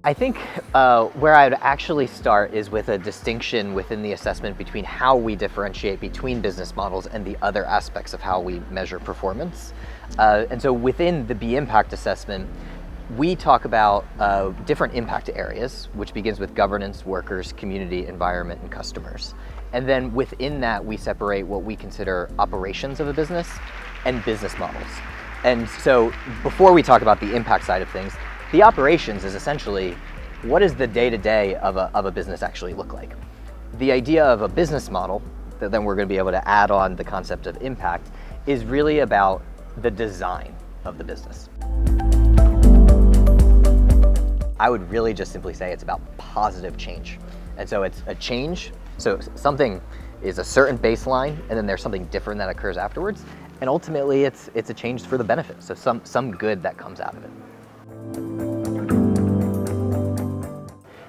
I think where I'd actually start is with a distinction within the assessment between how we differentiate between business models and the other aspects of how we measure performance. And so within the B impact assessment, we talk about different impact areas, which begins with governance, workers, community, environment, and customers. And then within that, we separate what we consider operations of a business and business models. And so before we talk about the impact side of things, the operations is essentially, what does the day-to-day of a business actually look like? The idea of a business model, that then we're going to be able to add on the concept of impact, is really about the design of the business. I would really just simply say it's about positive change. And so it's a change, so something is a certain baseline, and then there's something different that occurs afterwards. And ultimately, it's a change for the benefit, so some good that comes out of it.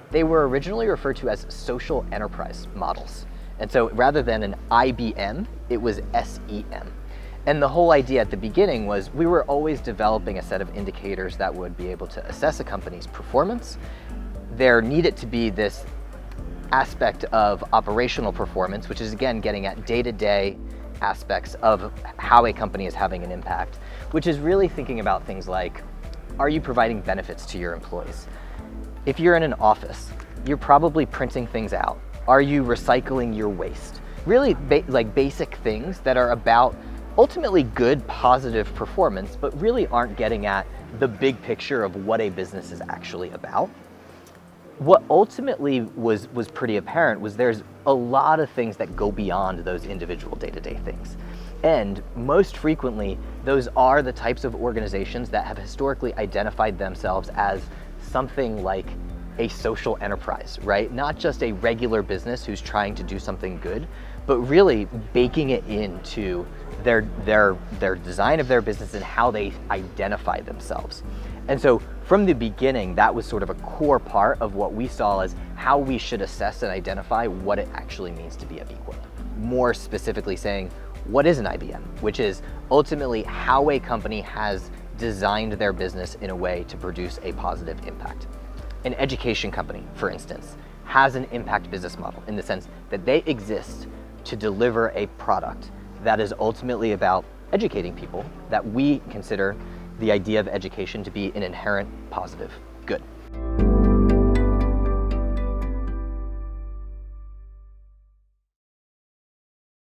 They were originally referred to as social enterprise models. And so rather than an IBM, it was SEM. And the whole idea at the beginning was we were always developing a set of indicators that would be able to assess a company's performance. There needed to be this aspect of operational performance, which is again getting at day-to-day aspects of how a company is having an impact, which is really thinking about things like, are you providing benefits to your employees? If you're in an office, you're probably printing things out. Are you recycling your waste? Really like basic things that are about ultimately good, positive performance, but really aren't getting at the big picture of what a business is actually about. What ultimately was pretty apparent was there's a lot of things that go beyond those individual day-to-day things. And most frequently, those are the types of organizations that have historically identified themselves as something like a social enterprise, right? Not just a regular business who's trying to do something good, but really baking it into their design of their business and how they identify themselves. And so from the beginning, that was sort of a core part of what we saw as how we should assess and identify what it actually means to be a B Corp. More specifically saying, what is an IBM? Which is ultimately how a company has designed their business in a way to produce a positive impact. An education company, for instance, has an impact business model in the sense that they exist to deliver a product that is ultimately about educating people, that we consider the idea of education to be an inherent positive.